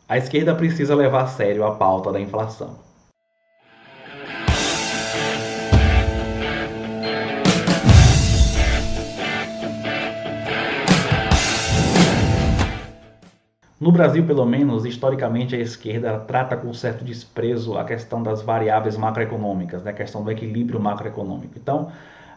A esquerda precisa levar a sério a pauta da inflação. No Brasil, pelo menos, historicamente, a esquerda trata com certo desprezo a questão das variáveis macroeconômicas, né? A questão do equilíbrio macroeconômico. Então,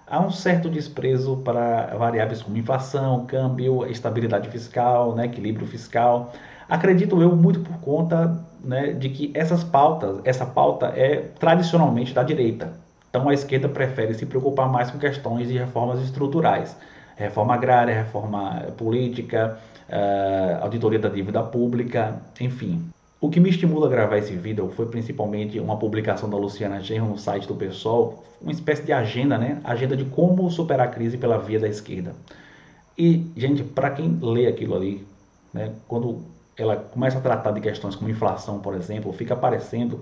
há um certo desprezo para variáveis como inflação, câmbio, estabilidade fiscal, né? Equilíbrio fiscal. Acredito eu muito por conta, né, de que essa pauta é tradicionalmente da direita. Então, a esquerda prefere se preocupar mais com questões de reformas estruturais. Reforma agrária, reforma política, auditoria da dívida pública, enfim. O que me estimula a gravar esse vídeo foi principalmente uma publicação da Luciana Genro no site do PSOL, uma espécie de agenda, né? Agenda de como superar a crise pela via da esquerda. E, gente, para quem lê aquilo ali, né, quando ela começa a tratar de questões como inflação, por exemplo, fica parecendo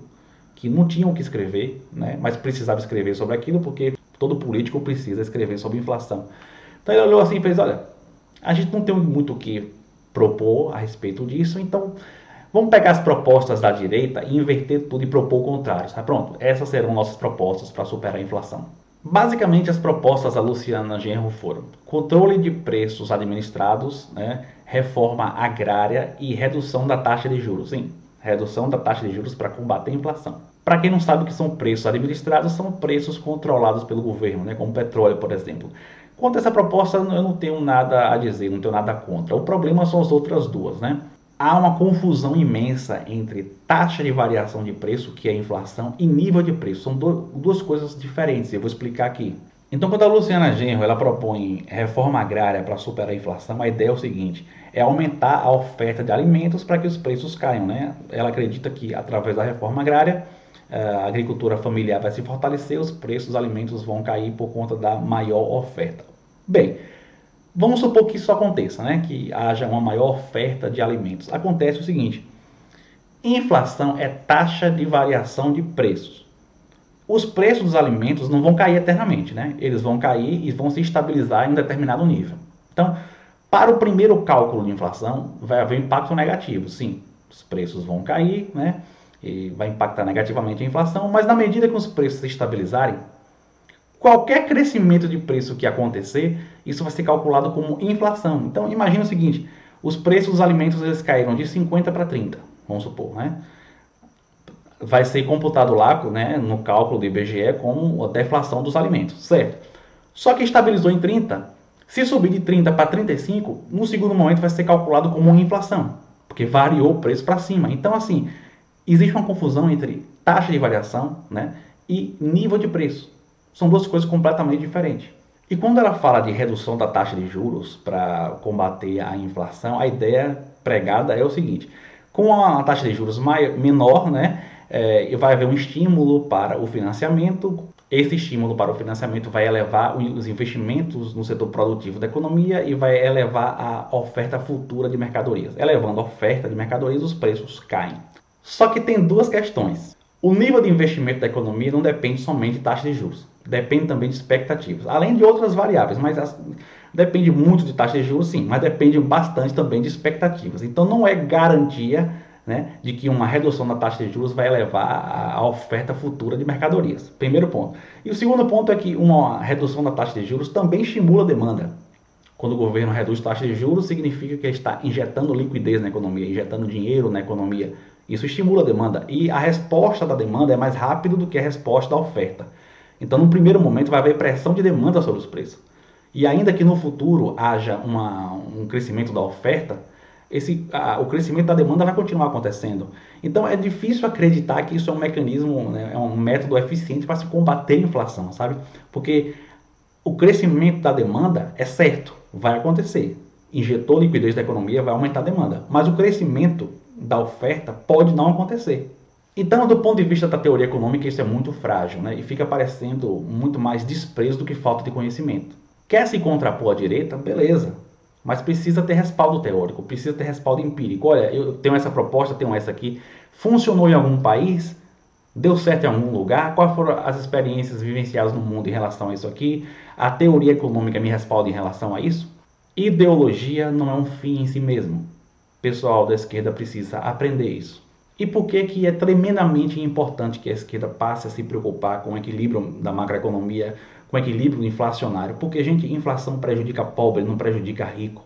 que não tinham o que escrever, né, mas precisava escrever sobre aquilo porque todo político precisa escrever sobre inflação. Então ele olhou assim e fez, olha, a gente não tem muito o que propor a respeito disso, então vamos pegar as propostas da direita e inverter tudo e propor o contrário. Tá? Pronto, essas serão nossas propostas para superar a inflação. Basicamente, as propostas da Luciana Genro foram controle de preços administrados, né, reforma agrária e redução da taxa de juros. Sim, redução da taxa de juros para combater a inflação. Para quem não sabe o que são preços administrados, são preços controlados pelo governo, né, como petróleo, por exemplo. Quanto a essa proposta, eu não tenho nada a dizer, não tenho nada contra. O problema são as outras duas, né? Há uma confusão imensa entre taxa de variação de preço, que é a inflação, e nível de preço. São duas coisas diferentes, eu vou explicar aqui. Então, quando a Luciana Genro ela propõe reforma agrária para superar a inflação, a ideia é o seguinte, é aumentar a oferta de alimentos para que os preços caiam, né? Ela acredita que, através da reforma agrária, a agricultura familiar vai se fortalecer, os preços dos alimentos vão cair por conta da maior oferta. Bem, vamos supor que isso aconteça, né? Que haja uma maior oferta de alimentos. Acontece o seguinte, inflação é taxa de variação de preços. Os preços dos alimentos não vão cair eternamente, né? Eles vão cair e vão se estabilizar em um determinado nível. Então, para o primeiro cálculo de inflação, vai haver impacto negativo, sim. Os preços vão cair, né? E vai impactar negativamente a inflação, mas na medida que os preços se estabilizarem, qualquer crescimento de preço que acontecer, isso vai ser calculado como inflação. Então, imagina o seguinte, os preços dos alimentos eles caíram de 50 para 30, vamos supor, né? Vai ser computado lá, né, no cálculo do IBGE como a deflação dos alimentos, certo? Só que estabilizou em 30, se subir de 30 para 35, no segundo momento vai ser calculado como uma inflação, porque variou o preço para cima. Então, assim, existe uma confusão entre taxa de variação, né, e nível de preço. São duas coisas completamente diferentes. E quando ela fala de redução da taxa de juros para combater a inflação, a ideia pregada é o seguinte, com a taxa de juros menor, né, vai haver um estímulo para o financiamento. Esse estímulo para o financiamento vai elevar os investimentos no setor produtivo da economia e vai elevar a oferta futura de mercadorias. Elevando a oferta de mercadorias, os preços caem. Só que tem duas questões. O nível de investimento da economia não depende somente de taxa de juros, depende também de expectativas, além de outras variáveis, mas depende muito de taxa de juros, sim, mas depende bastante também de expectativas. Então não é garantia, né, de que uma redução da taxa de juros vai elevar a oferta futura de mercadorias. Primeiro ponto. E o segundo ponto é que uma redução da taxa de juros também estimula a demanda. Quando o governo reduz a taxa de juros, significa que ele está injetando liquidez na economia, injetando dinheiro na economia. Isso estimula a demanda e a resposta da demanda é mais rápida do que a resposta da oferta. Então, no primeiro momento, vai haver pressão de demanda sobre os preços. E ainda que no futuro haja um crescimento da oferta, o crescimento da demanda vai continuar acontecendo. Então, é difícil acreditar que isso é um mecanismo, né, é um método eficiente para se combater a inflação, sabe? Porque o crescimento da demanda é certo, vai acontecer. Injetou liquidez da economia, vai aumentar a demanda. Mas o crescimento da oferta pode não acontecer. Então, do ponto de vista da teoria econômica, isso é muito frágil, né? E fica parecendo muito mais desprezo do que falta de conhecimento. Quer se contrapor à direita? Beleza. Mas precisa ter respaldo teórico, precisa ter respaldo empírico. Olha, eu tenho essa proposta, tenho essa aqui. Funcionou em algum país? Deu certo em algum lugar? Quais foram as experiências vivenciadas no mundo em relação a isso aqui? A teoria econômica me respalda em relação a isso? Ideologia não é um fim em si mesmo. pessoal da esquerda precisa aprender isso. E por que que é tremendamente importante que a esquerda passe a se preocupar com o equilíbrio da macroeconomia, com o equilíbrio inflacionário? Porque, gente, inflação prejudica pobre, não prejudica rico.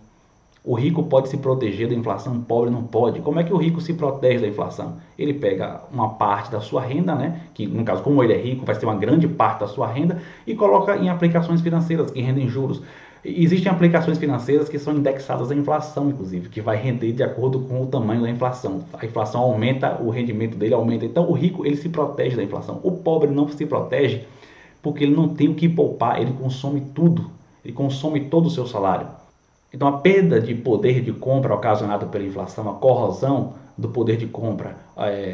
O rico pode se proteger da inflação, o pobre não pode. Como é que o rico se protege da inflação? Ele pega uma parte da sua renda, né, que no caso, como ele é rico, vai ser uma grande parte da sua renda, e coloca em aplicações financeiras que rendem juros. Existem aplicações financeiras que são indexadas à inflação, inclusive, que vai render de acordo com o tamanho da inflação. A inflação aumenta, o rendimento dele aumenta. Então, o rico ele se protege da inflação. O pobre não se protege porque ele não tem o que poupar, ele consome tudo. Ele consome todo o seu salário. Então, a perda de poder de compra ocasionada pela inflação, a corrosão do poder de compra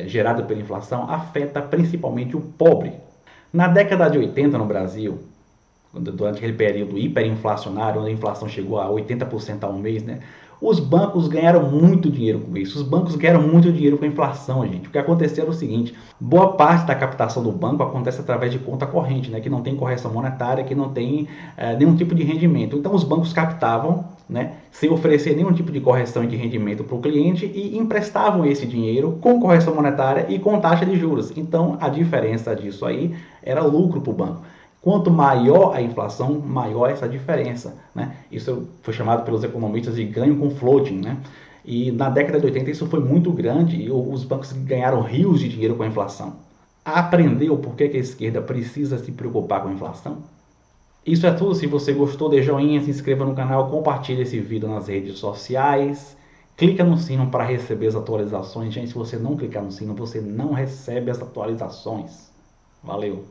gerada pela inflação, afeta principalmente o pobre. Na década de 80 no Brasil, durante aquele período hiperinflacionário, onde a inflação chegou a 80% ao mês, né? Os bancos ganharam muito dinheiro com isso. Os bancos ganharam muito dinheiro com a inflação, gente. O que aconteceu era o seguinte: boa parte da captação do banco acontece através de conta corrente, né? Que não tem correção monetária, que não tem nenhum tipo de rendimento. Então, os bancos captavam, né? Sem oferecer nenhum tipo de correção de rendimento para o cliente e emprestavam esse dinheiro com correção monetária e com taxa de juros. Então, a diferença disso aí era lucro para o banco. Quanto maior a inflação, maior essa diferença, né? Isso foi chamado pelos economistas de ganho com floating, né? E na década de 80 isso foi muito grande e os bancos ganharam rios de dinheiro com a inflação. Aprendeu por que a esquerda precisa se preocupar com a inflação? Isso é tudo. Se você gostou, dê joinha, se inscreva no canal, compartilhe esse vídeo nas redes sociais. Clica no sino para receber as atualizações. Gente, se você não clicar no sino, você não recebe as atualizações. Valeu!